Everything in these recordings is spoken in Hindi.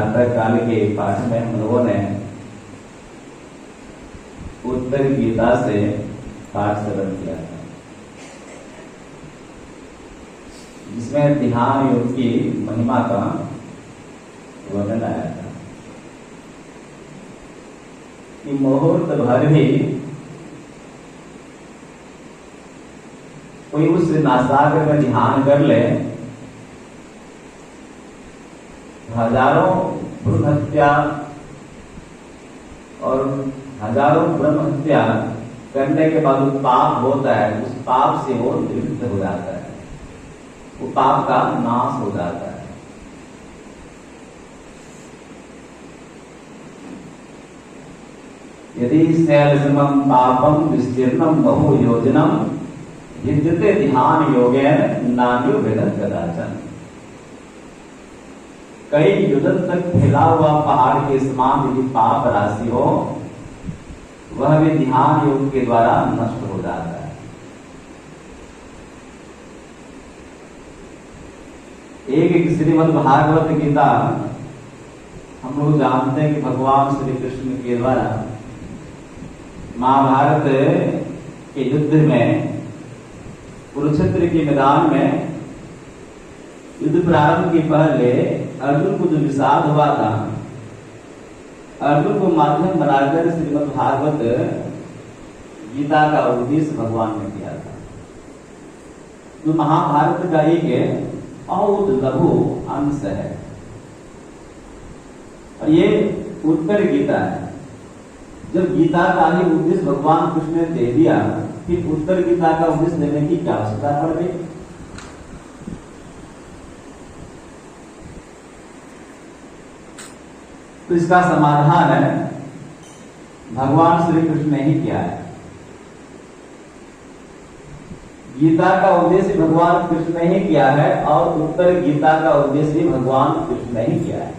प्रातः काल के पाठ में हम लोगों ने उत्तर गीता से पाठ श्रवण किया था, जिसमें ध्यान योग की महिमा का वर्णन आया था कि मुहूर्त भर भी कोई उस नासागर में ध्यान कर ले, हजारों भ्रूण हत्या और हजारों ब्रह्म हत्या करने के बाद जो पाप होता है, उस पाप से वो निवृत्त हो जाता है, वो पाप का नाश हो जाता है। यदि शैलसमं पापम विस्तीर्णम बहु योजनम विद्यते ध्यान योगेन नान्यो भेदं कदाचन। कई युद्धन तक फैला हुआ पहाड़ के समान यदि पाप राशि हो, वह भी ध्यान योग के द्वारा नष्ट हो जाता है। एक श्रीमद् भागवत गीता हम लोग जानते हैं कि भगवान श्री कृष्ण के द्वारा महाभारत के युद्ध में, कुरुक्षेत्र के मैदान में युद्ध प्रारंभ के पहले अर्जुन को जो विषाद हुआ था, अर्जुन को माध्यम बनाकर श्रीमद् भागवत गीता का उपदेश भगवान ने किया था, जो महाभारत का एक बहुत लघु अंश है। और ये उत्तर गीता है। जब गीता का ही उपदेश भगवान कृष्ण ने दे दिया, फिर उत्तर गीता का उपदेश देने की क्या आवश्यकता पड़ गई? तो इसका समाधान है भगवान श्री कृष्ण ने ही किया है। गीता का उद्देश्य भगवान कृष्ण ने ही किया है और उत्तर गीता का उद्देश्य भी भगवान कृष्ण ने ही किया है।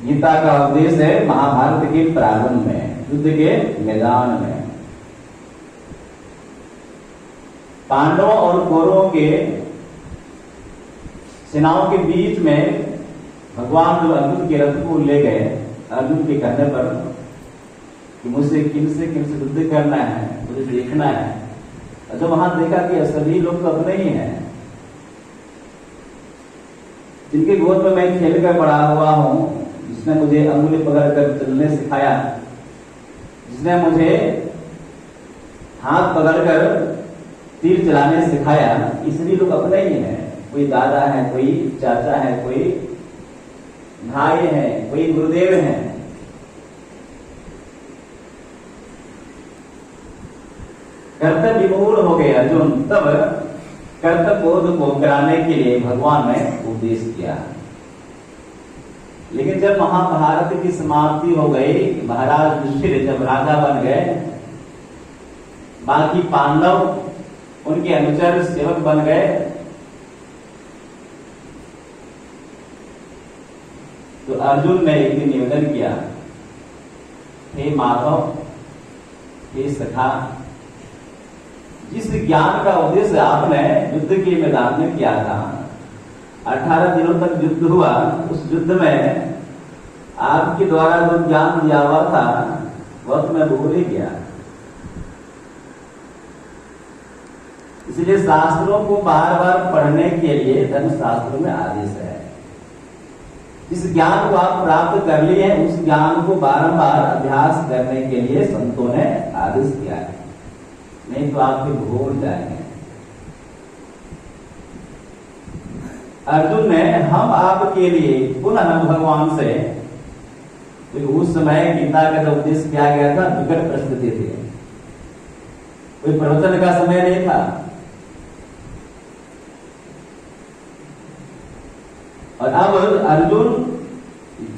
गीता का उद्देश्य है महाभारत के प्रारंभ में, युद्ध के मैदान में पांडवों और कौरवों के सेनाओं के बीच में भगवान जो अर्जुन के रथ को ले गए, अर्जुन के कहने पर कि मुझसे किन से युद्ध करना है, मुझे देखना है। और जब वहां देखा कि सभी लोग तो अपने ही हैं, जिनके गोद में मैं खेल कर बड़ा हुआ हूं, जिसने मुझे अंगुली पकड़कर चलने सिखाया, जिसने मुझे हाथ पकड़कर तीर चलाने सिखाया, इसलिए लोग अपने ही हैं। कोई दादा है, कोई चाचा है, कोई भाई है, कोई गुरुदेव है। कर्तव्य विमूढ़ हो गए अर्जुन, तब कर्तव्य बोध को कराने के लिए भगवान ने उपदेश किया। लेकिन जब महाभारत की समाप्ति हो गई, महाराज युधिष्ठिर जब राजा बन गए, बाकी पांडव उनके अनुचर सेवक बन गए, तो अर्जुन ने एक दिन निवेदन किया, हे माधव, हे सखा, जिस ज्ञान का उद्देश्य आपने युद्ध के मैदान में किया था, 18 दिनों तक युद्ध हुआ, उस युद्ध में आपके द्वारा जो ज्ञान दिया हुआ था वह तो मैं भूल ही गया। इसलिए शास्त्रों को बार बार पढ़ने के लिए धर्मशास्त्रों में आदेश है। जिस ज्ञान को आप प्राप्त कर लिए हैं, उस ज्ञान को बारंबार अभ्यास करने के लिए संतों ने आदेश किया है, नहीं तो आप फिर भूल जाएंगे। अर्जुन ने हम आपके लिए पुनः भगवान से, तो उस समय गीता का जो उपदेश किया गया था, विकट परिस्थिति थी, कोई प्रवचन का समय नहीं था। और अब अर्जुन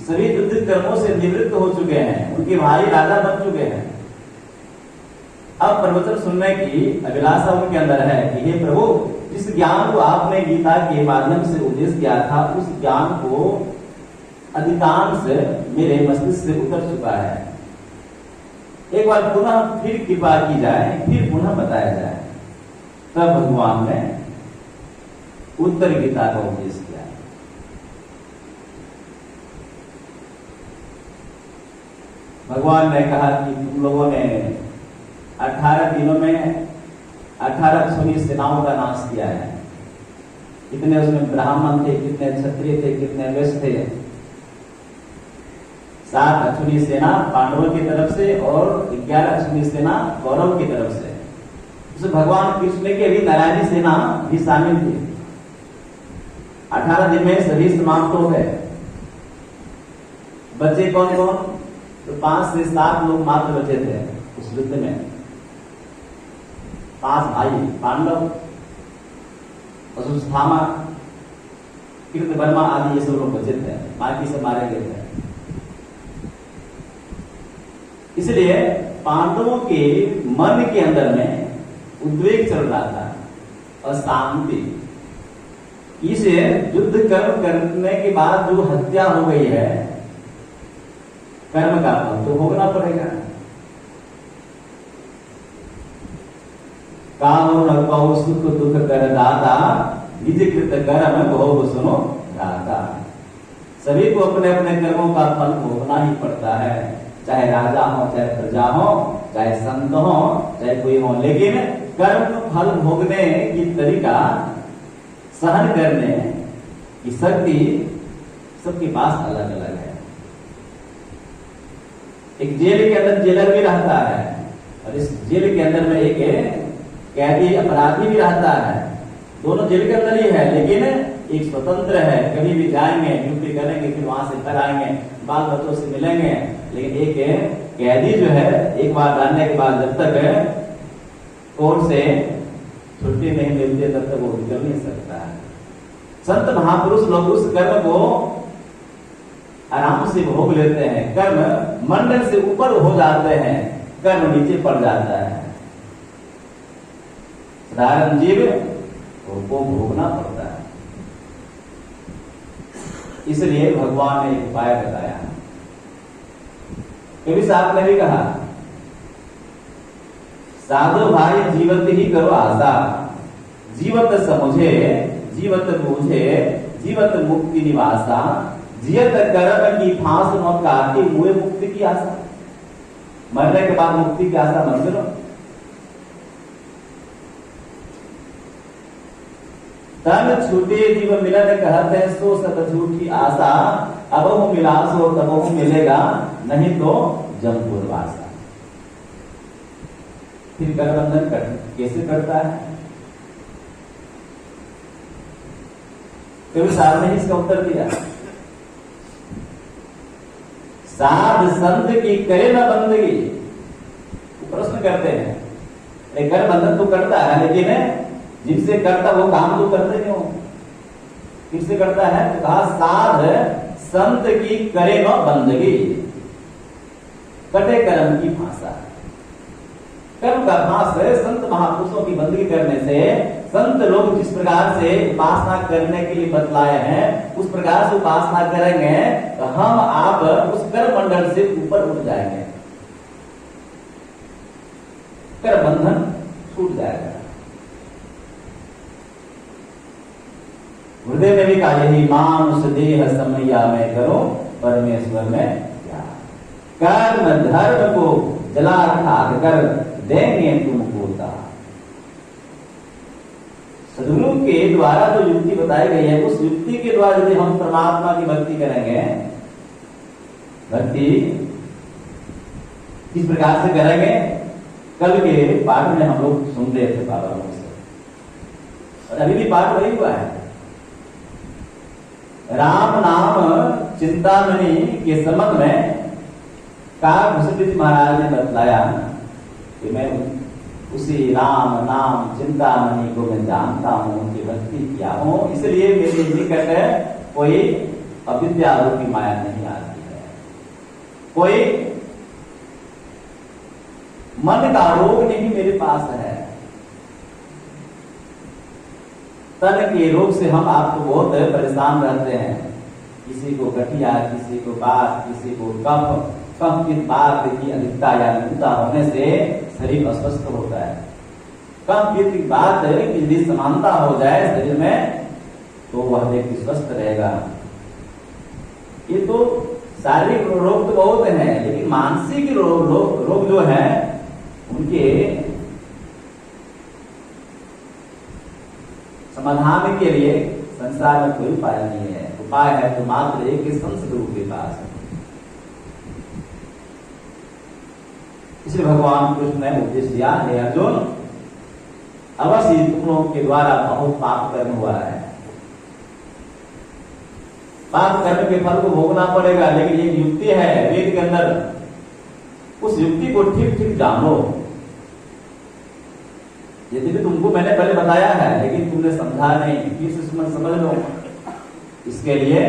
सभी युद्ध कर्मों से निवृत्त हो चुके हैं, उनके भाई राजा बन चुके हैं। अब प्रवचन सुनने की अभिलाषा उनके अंदर है कि हे प्रभु, जिस ज्ञान को आपने गीता के माध्यम से उपदेश किया था, उस ज्ञान को अधिकांश मेरे मस्तिष्क से उतर चुका है। एक बार पुनः फिर कृपा की जाए, फिर पुनः बताया जाए। तब भगवान ने उत्तर गीता का उपदेश किया है। भगवान ने कहा कि तुम लोगों ने 18 दिनों में 18 क्षुद्र सेनाओं का नाश किया है। कितने उसमें ब्राह्मण थे, कितने क्षत्रिय थे, कितने वैश्य थे। 7 अक्षुणी सेना पांडवों की तरफ से और 11 अक्षुणी सेना कौरव की तरफ से। उसमें भगवान कृष्ण की भी नारायणी सेना भी शामिल थी। 18 दिन में सभी समाप्त हो गए। बचे कौन कौन? तो 5 से 7 लोग मात्र बचे थे उस युद्ध में। 5 भाई पांडव, अश्वत्थामा, कृतवर्मा आदि ये सब लोग बचे थे, बाकी सब मारे गए थे। इसलिए पांडवों के मन के अंदर में उद्वेग चल रहा था, अशांति। इसे युद्ध कर्म करने के बाद जो हत्या हो गई है, कर्म का फल तो भोगना पड़ेगा। काम न पाओ सुख दुख कर दाता, निज कृत कर्म भोग सुनो दाता। सभी को अपने अपने कर्मों का फल भोगना ही पड़ता है, चाहे राजा हो, चाहे प्रजा हो, चाहे संत हो, चाहे कोई हो। लेकिन कर्म फल भोगने की तरीका, सहन करने की शक्ति सबके पास अलग अलग है। एक जेल के अंदर जेलर भी रहता है और इस जेल के अंदर में एक कैदी अपराधी भी रहता है। दोनों जेल के अंदर ही है, लेकिन एक स्वतंत्र है। कभी भी जाएंगे, ड्यूटी करेंगे, फिर वहां से घर आएंगे, बाल बच्चों से मिलेंगे। लेकिन एक कैदी जो है, एक बार डालने के बाद जब तक कोर्ट से छुट्टी नहीं मिलती तब तक वो निकल नहीं सकता है। संत महापुरुष लोग उस कर्म को आराम से भोग लेते हैं। कर्म मंडल से ऊपर हो जाते हैं, कर्म नीचे पड़ जाता है। साधारण जीव को भोगना पड़ता है। इसलिए भगवान ने एक उपाय बताया। कभी साहब ने भी कहा, साधु भाई जीवत ही करो आशा, जीवत समझे जीवत बूझे, जीवत मुक्ति निवासा, जियत कर्म की फांस न काटी, मुए मुक्ति की आशा। मरने के बाद मुक्ति की आशा मत करो। तन छूटे जीव मिलन कहते हैं, सो सत झूठी आशा, अब वो मिला सो तब वो मिलेगा, नहीं तो जमपुर वासा। फिर करबंधन कैसे करता है? कभी साहब ने इसका उत्तर दिया, साध संत की करे न बंदगी। प्रश्न करते हैं, कर बंधन तो करता है, लेकिन जिनसे करता वो काम तो करते नहीं हो। किससे करता है? तो कहा साध संत की करे न बंदगी, कटे कर्म की फांसा। कर्म का फांस है। संत महापुरुषों की बंदगी करने से, संत लोग जिस प्रकार से उपासना करने के लिए बतलाए हैं, उस प्रकार से उपासना करेंगे तो हम आप उस कर्म मंडल से ऊपर उठ जाएंगे, कर बंधन छूट जाएगा। हृदय में भी कहा, यही मानुष देह समैया में करो, परमेश्वर में क्या। कर्म धर्म को जला खाक कर देंगे तुमको दान। सदगुरु के द्वारा जो युक्ति बताई गई है, उस युक्ति के द्वारा यदि हम परमात्मा की भक्ति करेंगे, भक्ति किस प्रकार से करेंगे? कल के पाठ में हम लोग सुन रहे थे बाबा लोगों से, और अभी भी पाठ वही हुआ है। राम नाम चिंतामणि के संबंध में काकभूषण महाराज ने बतलाया कि मैं उसी राम नाम चिंतामणि को मैं जानता हूं, उनकी भक्ति किया हूं, इसलिए मेरे निकट कोई अविद्या रूपी माया नहीं आती है, कोई मन का रोग नहीं मेरे पास है। तन के रोग से हम आपको बहुत परेशान रहते हैं। किसी को गठिया, किसी को बात, किसी को कफ की बात की अधिकता या न्यूनता होने से शरीर अस्वस्थ होता है। कफ की बात यदि समानता हो जाए शरीर में तो वह व्यक्ति स्वस्थ रहेगा। ये तो शारीरिक रोग तो बहुत हैं, लेकिन मानसिक रोग जो है उनके समाधान के लिए संसार में कोई उपाय नहीं है। उपाय है तो मात्र एक ही संत गुरु के पास है। इसलिए भगवान कृष्ण ने उपदेश दिया, हे अर्जुन, अवश्य तुम लोगों के द्वारा बहुत पाप कर्म हुआ है, पाप कर्म के फल को भोगना पड़ेगा, लेकिन एक युक्ति है वेद के अंदर, उस युक्ति को ठीक ठीक जानो। यदि भी तुमको मैंने पहले बताया है, लेकिन तुमने समझा नहीं, फिर समझ लो। इसके लिए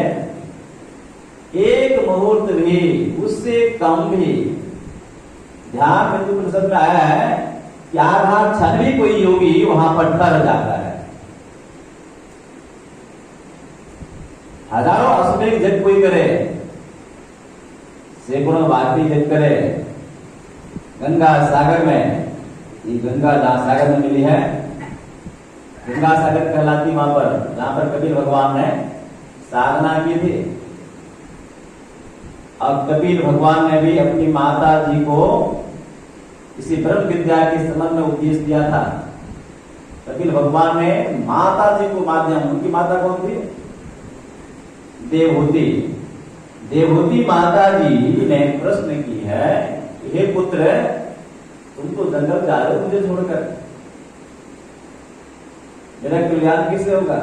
एक मुहूर्त भी, उससे कम भी ध्यान में तुम समझ में आया है कि आधा क्षण भी कोई योगी वहां पर ठहर जाता है। हजारों अश्वमेध जप कोई करे, सैकड़ों वार्षिक जप करे, गंगा सागर में, ये गंगा जहां सागर में मिली है, गंगा सागर कहलाती वहां पर, जहां पर कबीर भगवान ने साधना की थी। अब कबीर भगवान ने भी अपनी माता जी को इसी ब्रह्म विद्या के संबंध में उपदेश दिया था। कबीर भगवान ने माता जी को माध्यम, उनकी माता कौन थी? देवहूति। देवहूति माता जी ने प्रश्न की है, हे पुत्र, तुम तो जंगल जा रहे हो मुझे छोड़कर, मेरा कल्याण किससे होगा?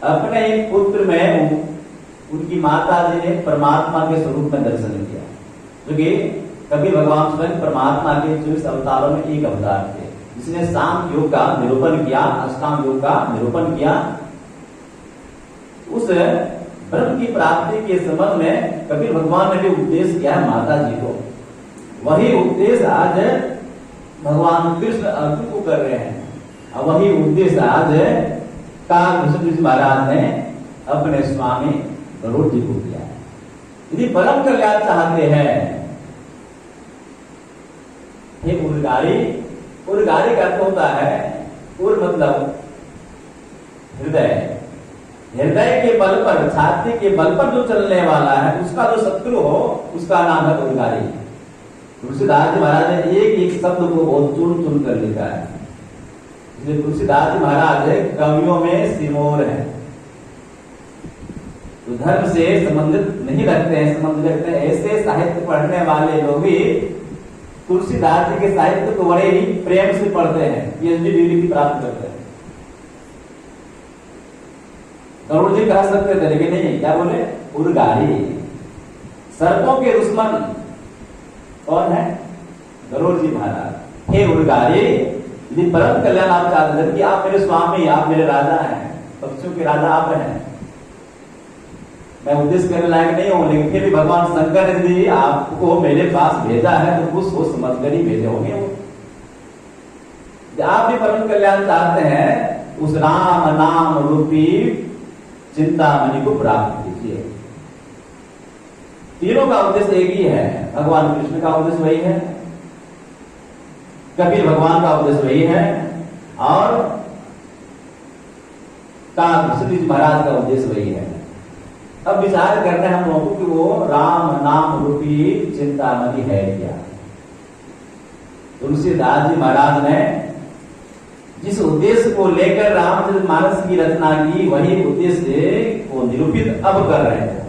अपने एक पुत्र में उनकी माता जी ने परमात्मा के स्वरूप में दर्शन किया, क्योंकि कबीर भगवान स्वयं परमात्मा के 24 अवतारों में एक अवतार थे, जिसने सांख्य योग का निरूपण किया, अष्टांग योग का निरूपण किया। उस ब्रह्म की प्राप्ति के संबंध में कबीर भगवान ने भी उपदेश किया है माता जी को। वही उपदेश आज भगवान कृष्ण अर्जुन को कर रहे हैं, और वही उपदेश आज कृष्ण जी महाराज ने अपने स्वामी गरुड़ जी को किया है। यदि परम कल्याण चाहते हैं, ये उर्गारी, उर्गारी का अर्थ होता है, उर मतलब हृदय, हृदय के बल पर, छाती के बल पर जो चलने वाला है, उसका जो शत्रु हो, उसका नाम है उर्गारी। तुलसीदास जी महाराज ने एक एक शब्द को बहुत चुन चुन कर लिखा है। इसलिए तुलसीदास जी महाराज कवियों में सिमोर है, तो धर्म से संबंधित नहीं रखते हैं, संबंध रखते हैं। ऐसे साहित्य पढ़ने वाले लोग भी तुलसीदास जी के साहित्य को बड़े ही प्रेम से पढ़ते हैं, पीएचडी डिग्री की प्राप्त करते हैं। गरुड़ जी कह सकते थे, लेकिन नहीं, क्या बोले? उर्गारी। सर्पों के दुश्मन कौन है? गरुड़ जी महाराज। हे उर्गारी, यदि परम कल्याण आप चाहते हैं कि आप मेरे स्वामी, आप मेरे राजा हैं, पक्षियों के राजा आप हैं, मैं उद्देश्य करने लायक नहीं हूं, लेकिन फिर भी भगवान शंकर ने भी आपको मेरे पास भेजा है, तो कुछ सोच समझ कर ही भेजे होंगे वो। आप भी परम कल्याण चाहते हैं, उस राम नाम रूपी चिंतामणि को प्राप्त कीजिए। तीनों का उद्देश्य एक ही है, भगवान कृष्ण का उद्देश्य वही है, कबीर भगवान का उद्देश्य वही है, और कृष्ण जी महाराज का उद्देश्य वही है। अब विचार करते हैं हम लोगों कि वो राम नाम रूपी चिंतामणि है क्या? तुलसीदास जी महाराज ने जिस उद्देश्य को लेकर रामचरितमानस की रचना की, वही उद्देश्य को निरूपित अब कर रहे हैं।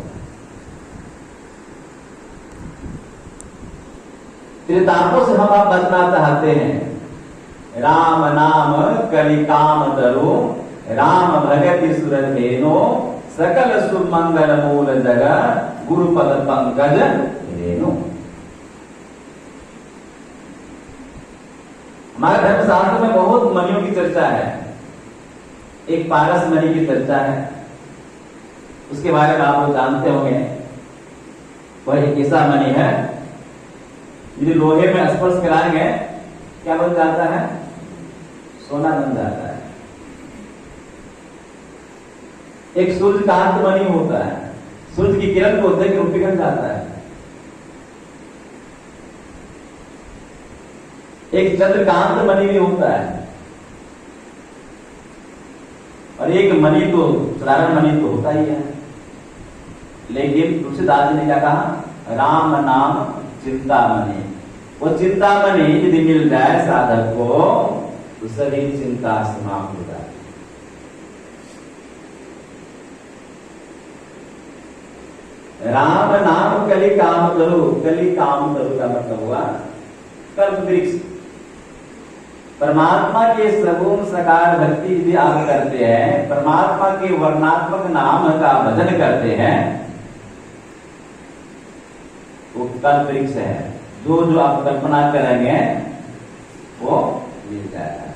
त्रितापों से हम आप बचना चाहते हैं। राम नाम कलिकाम तरु, राम भगति सुरधेनो, सकल सुमंगल मूल जगह, गुरुपद पंकज रेणु। हमारे धर्मशास्त्र में बहुत मणियों की चर्चा है। एक पारस मणि की चर्चा है, उसके बारे में आप लोग जानते होंगे। वह एक ऐसा मणि है, यदि लोहे में स्पर्श कराएंगे क्या बन जाता है? सोना बन जाता है। एक सूर्यकांत मणि होता है, सूर्य की किरण को देख कर पिघल जाता है। एक चंद्रकांत मणि भी होता है, और एक मणि तो साधारण मणि तो होता ही है। लेकिन तुलसीदास जी ने क्या कहा, राम नाम चिंतामणि। वो चिंतामणि यदि मिल जाए साधक को तो सभी चिंता समाप्त हो जाती। राम नाम कली काम करो, कली काम करो का मतलब हुआ कल्प वृक्ष। परमात्मा के सगुण सकार भक्ति यदि आप करते हैं, परमात्मा के वर्णात्मक नाम का भजन करते हैं, वो कल्प वृक्ष है। जो जो आप कल्पना करेंगे वो मिल जाएगा।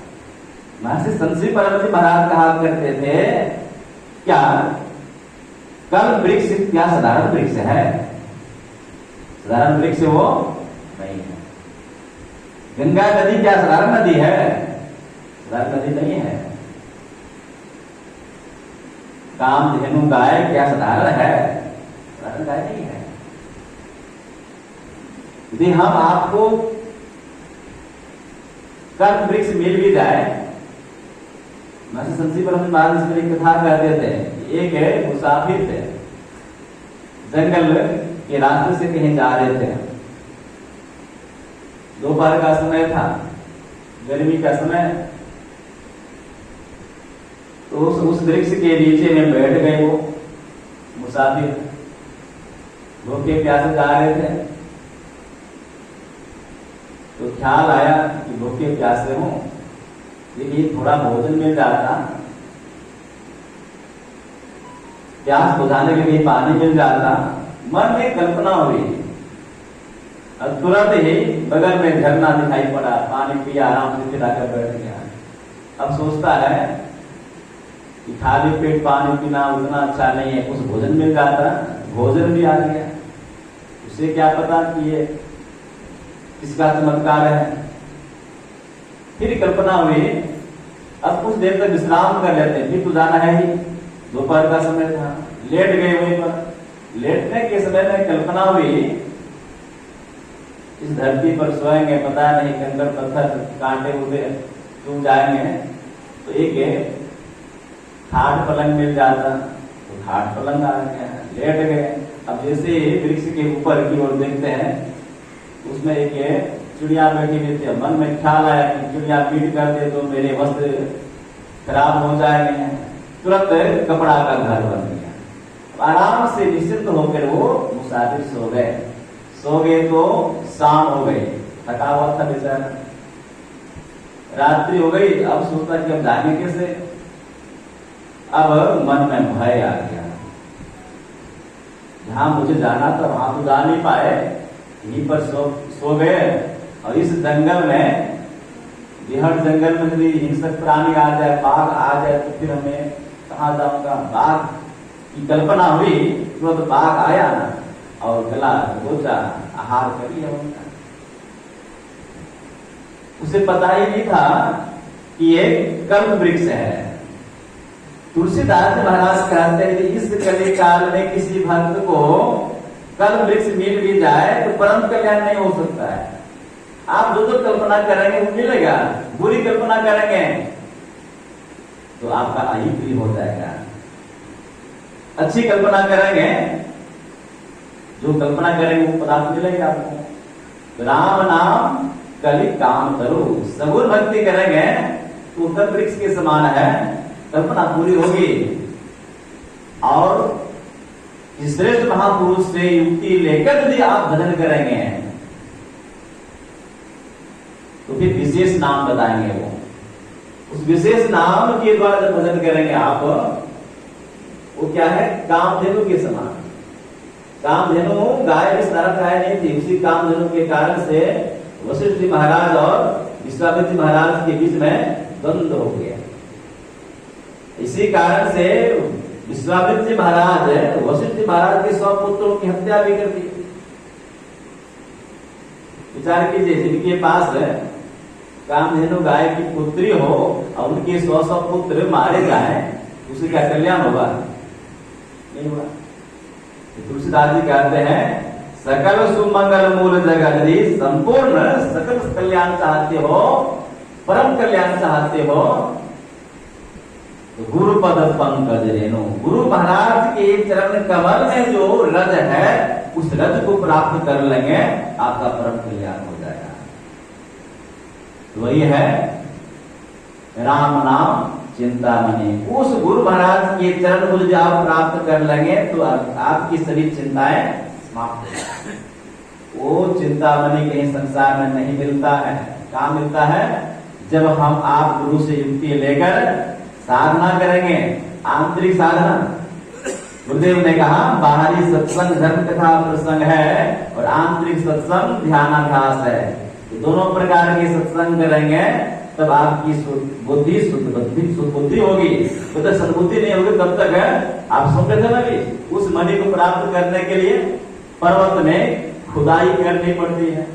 महर्षि संत परमति महाराज कहा करते थे, क्या कल्प वृक्ष क्या साधारण वृक्ष है? साधारण वृक्ष वो नहीं है। गंगा नदी क्या साधारण नदी है? साधारण नदी नहीं है। कामधेनु गाय क्या साधारण है? साधारण गाय नहीं है। यदि हम आपको कल्प वृक्ष मिल भी जाए, महर्षि संत परमति महाराज इसमें कथा कहते थे, एक है मुसाफिर थे, जंगल के रास्ते से कहीं जा रहे थे। दोपहर का समय था, गर्मी का समय, तो उस वृक्ष के नीचे में बैठ गए वो मुसाफिर। भूखे प्यासे जा रहे थे, तो ख्याल आया कि भूखे प्यासे हों, लेकिन थोड़ा भोजन मिल जाता, प्यास बुझाने के लिए पानी मिल जाता। मन में कल्पना हुई और तुरंत ही बगल में झरना दिखाई पड़ा, पानी पिया, आराम से फिर आकर बैठ गया। अब सोचता है कि खाली पेट पानी पीना उतना अच्छा नहीं है, कुछ भोजन मिल जाता, भोजन भी आ गया। उसे क्या पता कि ये किसका चमत्कार है। फिर कल्पना हुई, अब कुछ देर तक विश्राम कर लेते हैं, फिर तो जाना है ही। दोपहर का समय था, लेट गए वहीं पर। लेटने के समय में कल्पना हुई, इस धरती पर सोएंगे, पता नहीं कंकड़ पत्थर कांटे उड़े चूम जाएंगे, तो एक खाट पलंग मिल जाता, तो खाट पलंग आ गया, लेट गए। अब जैसे वृक्ष के ऊपर की ओर देखते हैं, उसमें एक चिड़िया बैठी हुई थी। मन में ख्याल आया कि चिड़िया पीट कर दे तो मेरे वस्त्र खराब हो जाएंगे। तुरंत कपड़ा का घर बन गया। आराम से निश्चिंत होकर वो मुसाफिर सो गए। सो गए तो शाम हो गई, थका हुआ था बेचारा, रात्रि हो गई। अब सोचता कि अब जाने कैसे। अब मन में भय आ गया, जहां मुझे जाना था वहां तो जा नहीं पाए, यहीं पर सो गए। और इस जंगल में, बिहार जंगल में यदि हिंसक प्राणी आ जाए, बाघ आ जाए, तो फिर हमें कहाँ जाऊंगा। बाघ की कल्पना हुई, तुरंत बाघ आया ना और गला दबोचा, आहार कर लिया उनका। उसे पता ही नहीं था कि ये कल्प वृक्ष है। तुलसीदास महाराज कहते हैं कि इस कली काल में किसी भक्त को कल्प वृक्ष मिल भी जाए तो परम कल्याण नहीं हो सकता है। आप जो कल्पना करेंगे वो मिलेगा, बुरी कल्पना करेंगे तो आपका अहित हो जाएगा। अच्छी कल्पना करेंगे, जो कल्पना करेंगे वो पदार्थ मिलेगा आपको। राम नाम कली काम करो, सगुण भक्ति करेंगे तो कल्प वृक्ष के समान है, कल्पना पूरी होगी। और श्रेष्ठ महापुरुष से युक्ति लेकर यदि आप भजन करेंगे तो फिर विशेष नाम बताएंगे वो। उस विशेष नाम के द्वारा जब भजन करेंगे आप, वो क्या है, कामधेनु के समान। कामधेनु गाय भी साधारण गाय नहीं थी, उसी कामधेनु के कारण से वशिष्ठ जी महाराज और विश्वामित्र जी महाराज के बीच में द्वंद्व हो गया। इसी कारण से विश्वामित्र जी महाराज वशिष्ठ जी महाराज के 100 पुत्रों की हत्या भी कर दी। विचार कीजिए, जिनके पास कामधेनु गाय की पुत्री हो और उनके 100 पुत्र मारे जाए, उसे क्या कल्याण होगा? नहीं होगा। तुलसीदास जी कहते हैं, सकल सुमंगल मूल जगत, यदि संपूर्ण सकल कल्याण चाहते हो, परम कल्याण चाहते हो, तो गुरु पद पंकज रेणु, गुरु महाराज के चरण कमल में जो रज है उस रज को प्राप्त कर लेंगे, आपका परम कल्याण हो जाएगा। तो वही है राम नाम चिंतामणि। उस गुरु महाराज के चरण को यदि आप प्राप्त कर लेंगे तो आपकी सभी चिंताएं समाप्त हो जाएंगी। वो चिंतामणि कहीं संसार में नहीं मिलता है। कहाँ मिलता है? जब हम आप गुरु से युक्ति लेकर साधना करेंगे, आंतरिक साधना। गुरुदेव ने कहा बाहरी सत्संग धर्म कथा प्रसंग है और आंतरिक सत्संग ध्यानाभ्यास है। दोनों प्रकार के सत्संग करेंगे तब आपकी बुद्धि शुद्ध बुद्धि होगी। तो तक सद्बुद्धि नहीं होगी तब तक आप सुनते थे ना भी, उस मणि को प्राप्त करने के लिए पर्वत में खुदाई करनी पड़ती है,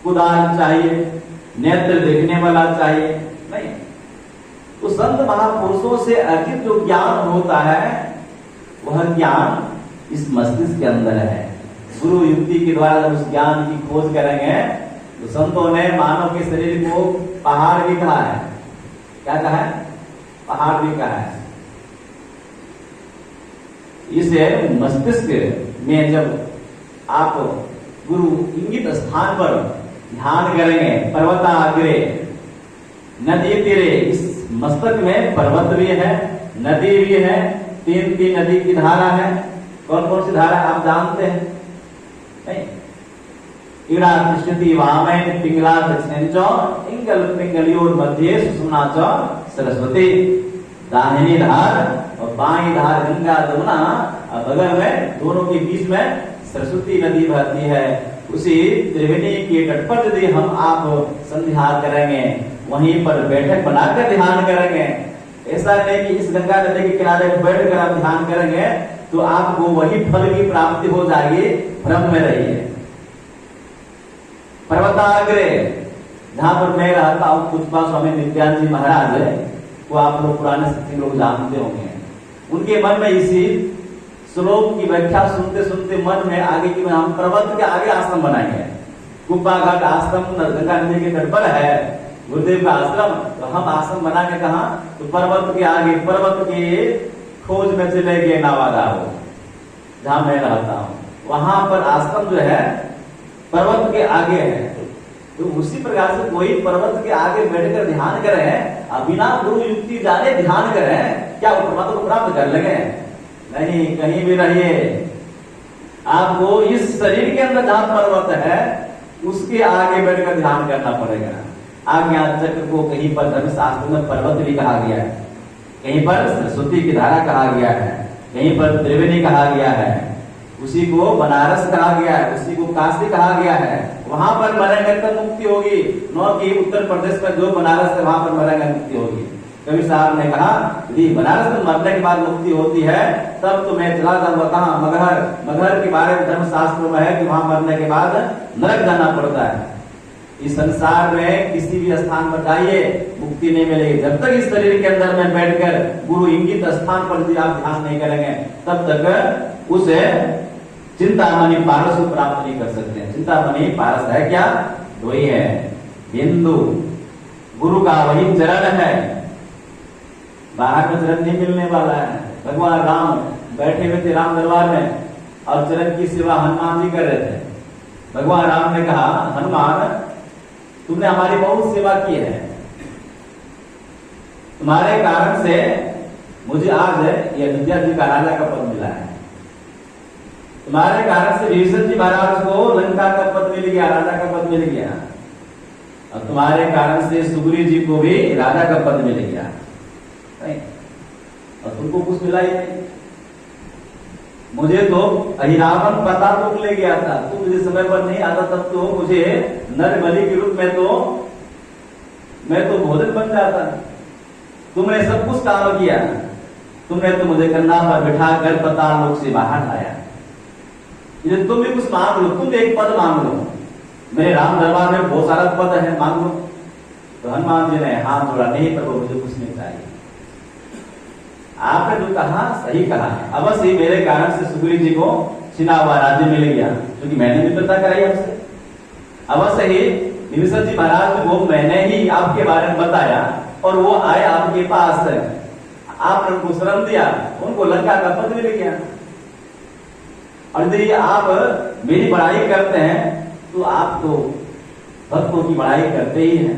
कुदाल चाहिए, नेत्र देखने वाला चाहिए नहीं। तो संत महापुरुषों से अर्जित जो ज्ञान होता है वह ज्ञान इस मस्तिष्क के अंदर है। गुरु युक्ति के द्वारा जब उस ज्ञान की खोज करेंगे तो संतों ने मानव के शरीर को पहाड़ भी कहा है। क्या कहा है? पहाड़ भी कहा है। इसे मस्तिष्क में जब आप गुरु इंगित स्थान पर ध्यान करेंगे, पर्वताग्रे नदी तीरे, इस मस्तक में पर्वत भी है, नदी भी है, तीन नदी की धारा है। कौन कौन सी धारा आप जानते हैं? नहीं? इड़ा कृष्णति वामैन पिंगला दक्षिण च इंगल पिंगलियोर मध्य सुषुम्ना च सरस्वती। दाहिनी धार और बाईं धार गंगा जमुना, बगल में दोनों के बीच में सरस्वती नदी बहती है। उसी त्रिवेणी के तट पर यदि हम आप संध्या करेंगे, वहीं पर बैठक बनाकर ध्यान करेंगे, ऐसा नहीं कि इस गंगा नदी के किनारे बैठ कर आप ध्यान करेंगे तो आपको वही फल की प्राप्ति हो जाएगी, भ्रम में रहिए। पर्वताग्रे जहां पर मैं रहता हूँ, पुष्पा स्वामी नित्यानंद जी महाराज को आप लोग पुराने सत्संग लोग जानते होंगे। उनके मन में इसी श्लोक की व्याख्या सुनते सुनते मन में आगे की हम पर्वत के आगे आश्रम बनाएंगे। गुब्बा घाट आश्रम गंगा नदी के तट पर है गुरुदेव का आश्रम, तो हम आश्रम बनाने कहा तो पर्वत के आगे, पर्वत के खोज में चले गए नवादा जहां मैं रहता हूँ, वहां पर आश्रम जो है पर्वत के आगे है। तो उसी प्रकार से कोई पर्वत के आगे बैठकर ध्यान करें, बिना गुरु युक्ति जाने ध्यान करें, क्या पर्वत को प्राप्त कर लेंगे? नहीं, कहीं भी रहिए। आपको इस शरीर के अंदर जहां पर्वत है उसके आगे बैठकर ध्यान करना पड़ेगा। आज्ञा चक्र को कहीं पर धर्मशास्त्र में पर्वत भी कहा गया है, कहीं पर सरस्वती की धारा कहा गया है, कहीं पर त्रिवेणी कहा गया है, उसी को बनारस कहा गया है, उसी को काशी कहा गया है। वहां पर मरेंगे तो मुक्ति होगी, न कि उत्तर प्रदेश में जो बनारस है वहां पर मरेंगे मुक्ति होगी। कवि साहब ने कहा यदि बनारस में मरने के बाद मुक्ति होती है तब तो मैं चला जाऊंगा कहाँ? मगहर। मगहर के बारे में धर्मशास्त्रों में है कि वहां मरने के बाद नरक जाना पड़ता है। इस संसार में किसी भी स्थान पर जाइए मुक्ति नहीं मिलेगी जब तक इस शरीर के अंदर में बैठकर गुरु इंगित स्थान पर यदि आप ध्यान नहीं करेंगे, तब तक उसे चिंतामणि पारस को प्राप्त नहीं कर सकते। चिंतामणि पारस है क्या? वही है बिंदु, गुरु का वही चरण है। बाहर में चरण नहीं मिलने वाला है। भगवान राम बैठे हुए थे राम दरबार में और चरण की सेवा हनुमान जी कर रहे थे। भगवान राम ने कहा हनुमान तुमने हमारी बहुत सेवा की है, तुम्हारे कारण से मुझे आज ये अयोध्या जी का राजा का पद मिला है। तुम्हारे कारण से विभीषण जी महाराज को लंका का पद मिल गया, राजा का पद मिल गया, और तुम्हारे कारण से सुग्रीव जी को भी राजा का पद मिल गया, और तुमको कुछ मिला ही नहीं। मुझे तो अहिरावण पता तो ले गया था, तुम मुझे समय पर नहीं आता तब तो मुझे नर बलि के रूप में तो मैं तो भोजन बन जाता। तुमने सब कुछ काम किया, तुमने तो मुझे कंधा पर बिठा कर पाताल लोक से बाहर लाया। तुम भी कुछ मांग लो, तुम एक पद मांग लो, मेरे राम दरबार में बहुत सारा पद है, मांग लो। तो हनुमान जी ने हाथ जोड़ा, नहीं प्रभु मुझे कुछ नहीं चाहिए। आपने जो कहा सही कहा है, अवश्य ही मेरे कारण से सुग्रीव जी को छिना हुआ राज्य मिल गया, क्योंकि मैंने मित्रता कराई आपसे। अवश्य ही विभीषण जी महाराज को मैंने ही आपके बारे में बताया और वो आए आपके पास, आपने उनको शरण दिया, उनको लंका का पद मिल गया। और यदि आप मेरी बड़ाई करते हैं तो आप तो भक्तों की बड़ाई करते ही हैं।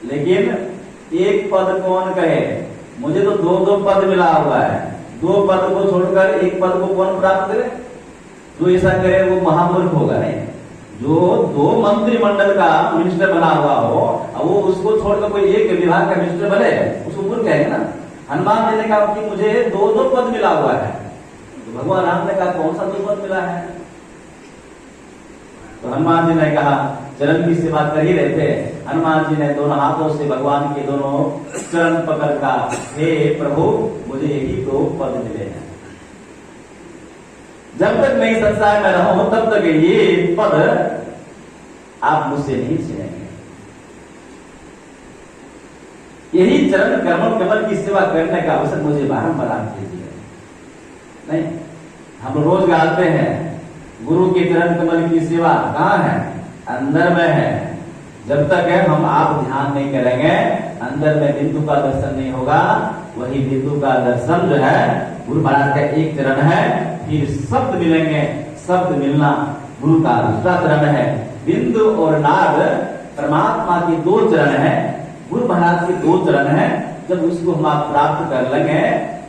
लेकिन एक पद कौन कहे, मुझे तो दो दो पद मिला हुआ है, दो पद को छोड़कर एक पद को कौन प्राप्त करे? जो ऐसा करे वो महामूर्ख होगा। नहीं, जो दो मंत्रिमंडल का मिनिस्टर बना हुआ हो, वो उसको छोड़कर कोई एक विभाग का मिनिस्टर बने, उसको मूर्ख कहेंगे ना। हनुमान जी ने कहा कि मुझे दो दो पद मिला हुआ है, तो भगवान राम ने कहा कौन सा दो पद मिला है? तो हनुमान जी ने कहा, चरण की सेवा कर ही रहे थे, हनुमान जी ने दोनों हाथों से भगवान के दोनों चरण पकड़ का, हे प्रभु मुझे यही दो पद मिले हैं, जब तक मैं इस संसार में रहूं तब तक ये पद आप मुझसे नहीं छीनेंगे। यही चरण कमल की सेवा करने का अवसर मुझे बारंबार आप दीजिए। नहीं, हम रोज गाते हैं गुरु के चरण कमल की सेवा कहाँ है? अंदर में है। जब तक है हम आप ध्यान नहीं करेंगे, अंदर में बिंदु का दर्शन नहीं होगा। वही बिंदु का दर्शन जो है गुरु महाराज का एक चरण है, फिर शब्द मिलेंगे। शब्द मिलना गुरु का दूसरा चरण है। बिंदु और नाद परमात्मा के दो चरण है, गुरु महाराज के दो चरण है। जब उसको हम आप प्राप्त कर लेंगे,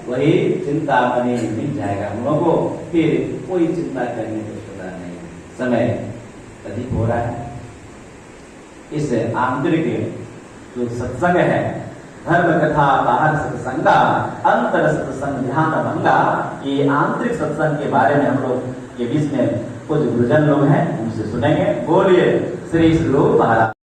वही चिंता मनी मिल जाएगा हम लोगों को, फिर कोई चिंता करने की जरूरत नहीं। समय अधिक हो रहा है। इस आंतरिक जो सत्संग है, धर्म कथा बाहर सत्संगा, अंतर सत्संग ध्यान भंगा, ये आंतरिक सत्संग के बारे में हम लोग के बीच में कुछ गुरुजन लोग हैं, उनसे सुनेंगे। बोलिए श्री गुरु महाराज।